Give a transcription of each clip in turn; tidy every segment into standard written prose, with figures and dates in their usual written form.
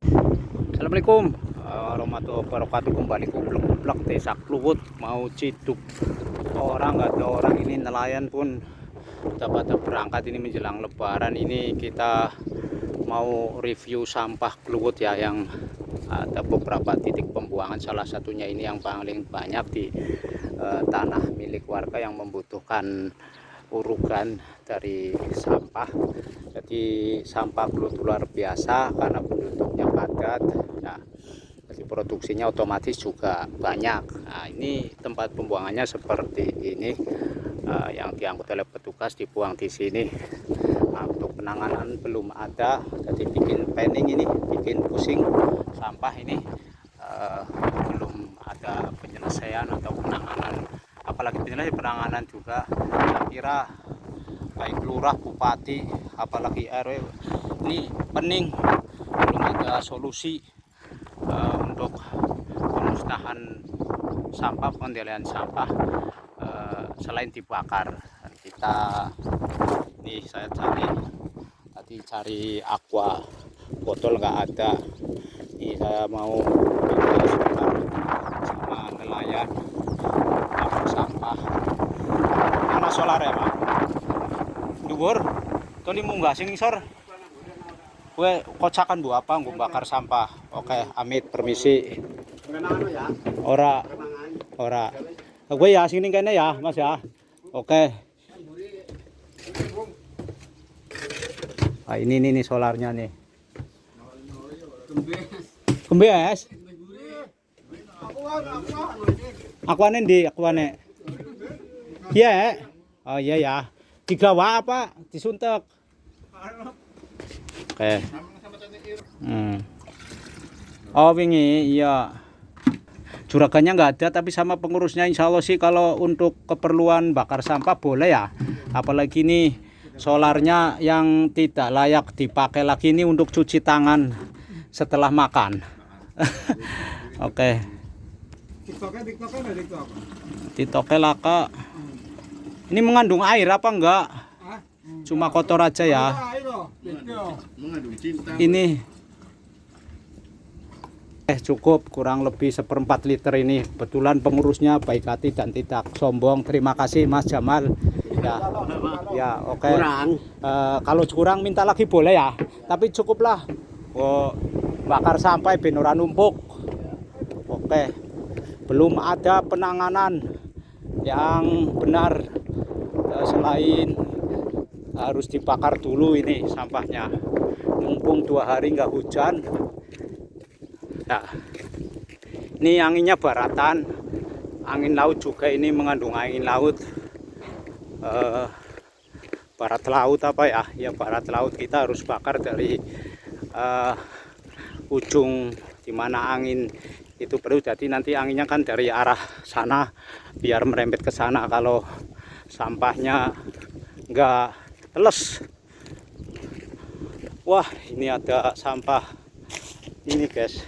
Assalamualaikum warahmatullahi wabarakatuh. Kembali kublak desa Kluwut mau ciduk orang, nggak ada orang ini, nelayan pun udah pada berangkat ini menjelang lebaran. Ini kita mau review sampah Kluwut ya, yang ada beberapa titik pembuangan, salah satunya ini yang paling banyak di tanah milik warga yang membutuhkan urukan dari sampah. Jadi sampah Kluwut luar biasa karena penduduknya padat ya, jadi produksinya otomatis juga banyak. Nah, ini tempat pembuangannya seperti ini, yang diangkut oleh petugas dibuang di sini. Nah, untuk penanganan belum ada, jadi bikin planning ini, bikin pusing sampah ini, belum ada penyelesaian atau penanganan, apalagi penanganan juga. Saya kira baik lurah, bupati, apalagi RW ini pening, belum ada solusi untuk pemusnahan sampah, pengendalian sampah selain dibakar. Dan kita ini saya cari aqua, botol nggak ada. Ini saya mau sama nelayan bakar sampah. Mana solar ya Pak? Dhuwur, tadi munggah sing sor. Kue kocakan bu apa nggo bakar sampah. Oke, amit permisi. Ora, ora. Gue ya sini kene ya, Mas ya. Oke. Nah, ini nih solarnya nih. Kembes. Akuane ndi akuane? Iya. Oh iya ya. Digawa apa? Disuntek. Oke. Oh wingi iya. Juragannya nggak ada, tapi sama pengurusnya insya Allah sih kalau untuk keperluan bakar sampah boleh ya. Apalagi ini solarnya yang tidak layak dipakai lagi, ini untuk cuci tangan setelah makan. Oke. TikToknya laka. Ini mengandung air apa enggak? Cuma kotor aja ya. Ini cukup kurang lebih 1/4 liter ini. Kebetulan pengurusnya baik hati dan tidak sombong. Terima kasih Mas Jamal. Ya, oke. Kalau kurang minta lagi boleh ya. Tapi cukuplah. Oh, bakar sampai ben ora numpuk. Oke. Belum ada penanganan yang benar, selain harus dibakar dulu ini sampahnya. Mumpung 2 hari nggak hujan. Nah, ini anginnya baratan, angin laut juga, ini mengandung angin laut, barat laut apa ya? Ya barat laut. Kita harus bakar dari ujung dimana angin itu perlu. Jadi nanti anginnya kan dari arah sana biar merembet ke sana kalau sampahnya enggak teles. Wah, ini ada sampah ini guys,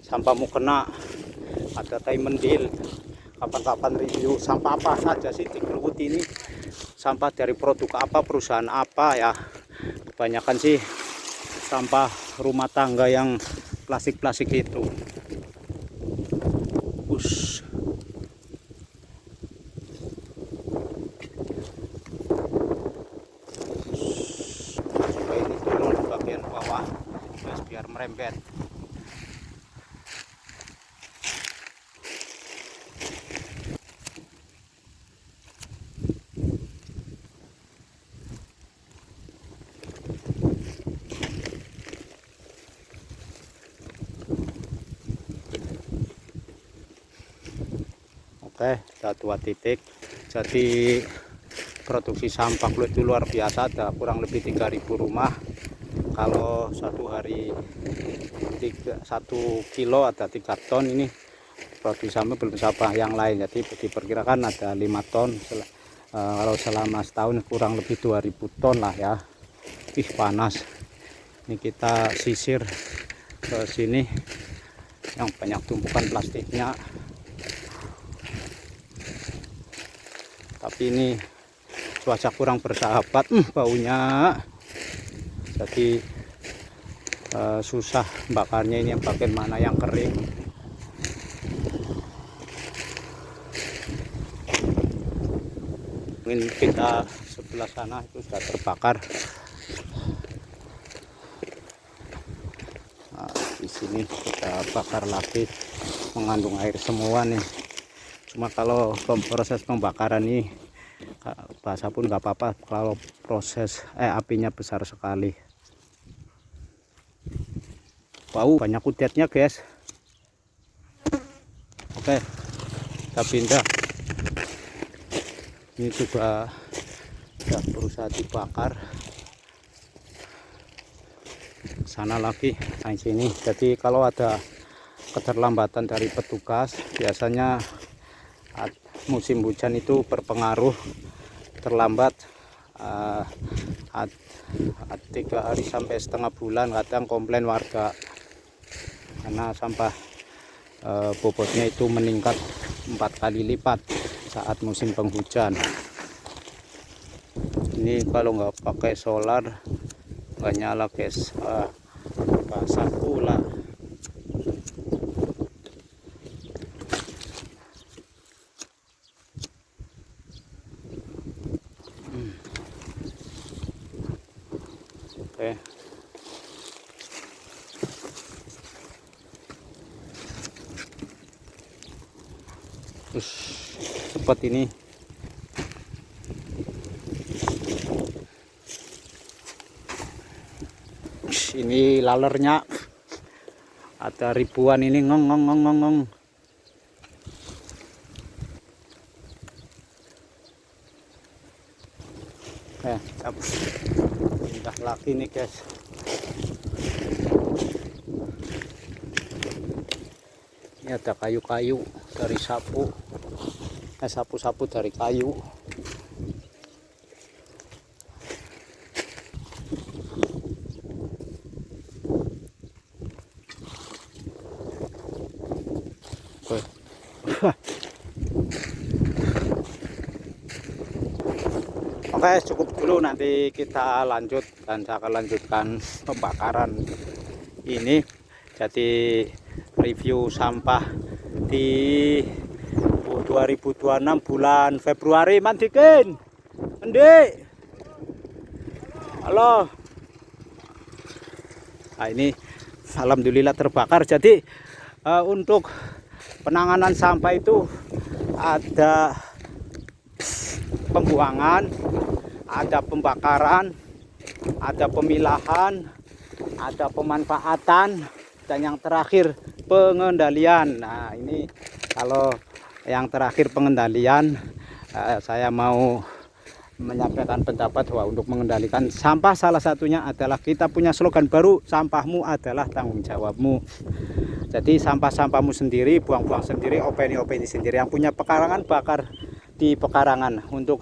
sampah mukena, ada tai mendil. Kapan-kapan review sampah apa saja sih di Kluwut ini, sampah dari produk apa, perusahaan apa ya. Kebanyakan sih sampah rumah tangga yang plastik-plastik itu. Supaya ini turun di bagian bawah guys, biar merembet. Oke, ada 2 titik. Jadi produksi sampah Kluwut itu luar biasa, ada kurang lebih 3.000 rumah. Kalau 1 hari 1 kilo ada 3 ton. Ini produksi sampah belum sampah yang lain, jadi diperkirakan ada 5 ton. Kalau selama setahun kurang lebih 2.000 ton lah ya. Ih panas. Ini kita sisir ke sini yang banyak tumpukan plastiknya. Tapi ini cuaca kurang bersahabat, baunya. Jadi susah bakarnya. Ini yang bagian mana yang kering. Mungkin kita sebelah sana itu sudah terbakar. Nah, di sini kita bakar lagi, mengandung air semua nih. Cuma kalau proses pembakaran ini basah pun nggak apa-apa, kalau proses apinya besar sekali. Wow, banyak kudetnya guys. Oke, kita pindah. Ini juga sudah berusaha dibakar. Sana lagi, nah sini. Jadi kalau ada keterlambatan dari petugas, biasanya musim hujan itu berpengaruh, terlambat 3 hari sampai setengah bulan. Kadang komplain warga karena sampah bobotnya itu meningkat 4 kali lipat saat musim penghujan. Ini kalau nggak pakai solar nggak nyala guys, basah pula. Oke. Terus cepat ini. Ini lalernya ada ribuan ini, ngong. Pindah lagi nih guys. Ini ada kayu-kayu dari sapu, sapu-sapu dari kayu. Oke, cukup dulu, nanti kita lanjut dan saya akan lanjutkan pembakaran ini. Jadi review sampah di 2026 bulan Februari. Mandikin Endi, halo. Nah, ini alhamdulillah terbakar. Jadi untuk penanganan sampah itu ada pembuangan, ada pembakaran, ada pemilahan, ada pemanfaatan, dan yang terakhir pengendalian. Nah, ini kalau yang terakhir pengendalian, saya mau menyampaikan pendapat bahwa untuk mengendalikan sampah salah satunya adalah kita punya slogan baru, sampahmu adalah tanggung jawabmu. Jadi sampah-sampahmu sendiri, buang-buang sendiri, openi-openi sendiri. Yang punya pekarangan bakar di pekarangan untuk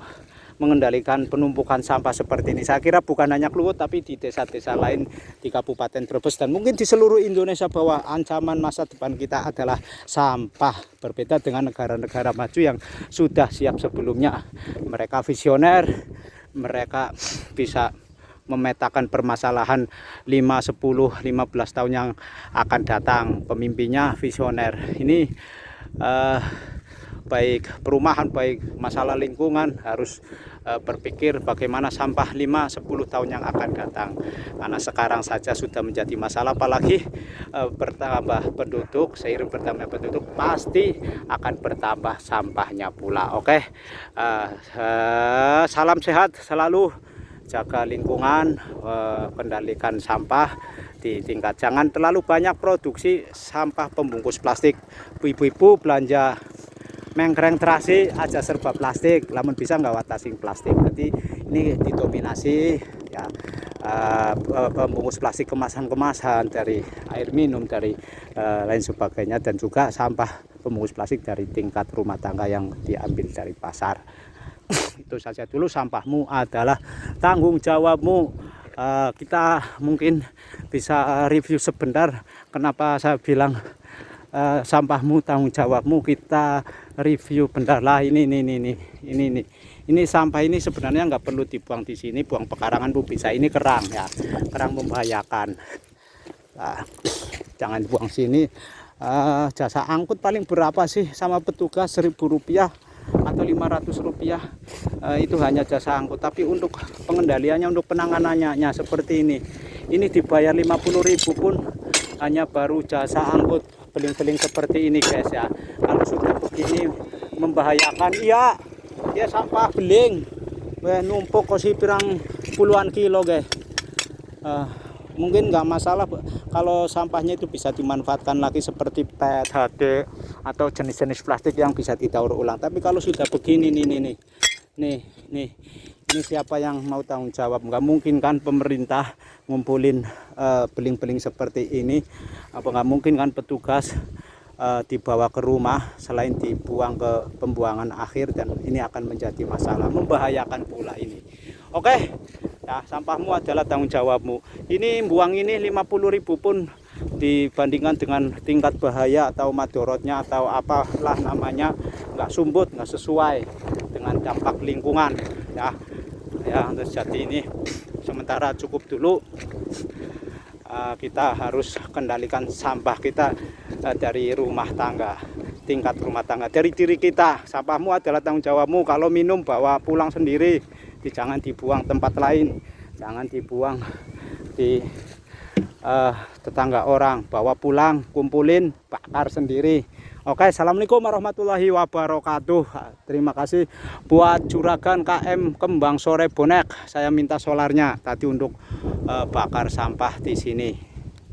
mengendalikan penumpukan sampah seperti ini. Saya kira bukan hanya Kluwut, tapi di desa-desa lain di Kabupaten Brebes dan mungkin di seluruh Indonesia, bahwa ancaman masa depan kita adalah sampah. Berbeda dengan negara-negara maju yang sudah siap sebelumnya. Mereka visioner, mereka bisa memetakan permasalahan 5, 10, 15 tahun yang akan datang. Pemimpinnya visioner. Ini baik perumahan, baik masalah lingkungan, harus berpikir bagaimana sampah 5, 10 tahun yang akan datang. Karena sekarang saja sudah menjadi masalah, apalagi bertambah penduduk. Seiring bertambah penduduk pasti akan bertambah sampahnya pula. Oke, salam sehat selalu, jaga lingkungan, kendalikan sampah di tingkat. Jangan terlalu banyak produksi sampah pembungkus plastik. Ibu-ibu belanja mengkreng terasi aja serba plastik, namun bisa nggak watasing plastik. Jadi ini didominasi ya pembungkus plastik, kemasan-kemasan dari air minum, dari lain sebagainya, dan juga sampah pembungkus plastik dari tingkat rumah tangga yang diambil dari pasar. Itu saja dulu, sampahmu adalah tanggung jawabmu. Kita mungkin bisa review sebentar kenapa saya bilang sampahmu tanggung jawabmu. Kita review bentar lah. Ini sampah ini sebenarnya nggak perlu dibuang di sini, buang pekarangan bu bisa. Ini kerang ya, kerang membahayakan. Nah, jangan buang sini. Jasa angkut paling berapa sih sama petugas? Rp1.000 atau Rp500. Itu hanya jasa angkut, tapi untuk pengendaliannya, untuk penanganannya seperti ini dibayar Rp50.000 pun hanya baru jasa angkut beling-beling seperti ini guys ya. Kalau sudah begini membahayakan. Iya sampah beling numpuk kosi pirang puluhan kilo guys. Mungkin nggak masalah kalau sampahnya itu bisa dimanfaatkan lagi seperti PET, HD atau jenis-jenis plastik yang bisa didaur ulang. Tapi kalau sudah begini nih, ini siapa yang mau tanggung jawab? Nggak mungkin kan pemerintah ngumpulin beling-beling seperti ini. Apa nggak mungkin kan petugas dibawa ke rumah selain dibuang ke pembuangan akhir, dan ini akan menjadi masalah, membahayakan pula ini. Oke. Nah, sampahmu adalah tanggung jawabmu. Ini buang ini Rp50.000 pun dibandingkan dengan tingkat bahaya atau madorotnya atau apalah namanya, nggak sumbut, nggak sesuai dengan dampak lingkungan ya. Terus jadi ini sementara cukup dulu. Kita harus kendalikan sampah kita dari rumah tangga, tingkat rumah tangga, dari diri kita. Sampahmu adalah tanggung jawabmu. Kalau minum bawa pulang sendiri, jangan dibuang tempat lain, jangan dibuang di tetangga orang, bawa pulang, kumpulin, bakar sendiri. Oke, assalamualaikum warahmatullahi wabarakatuh. Terima kasih buat Juragan KM Kembang Sore Bonek. Saya minta solarnya tadi untuk bakar sampah di sini.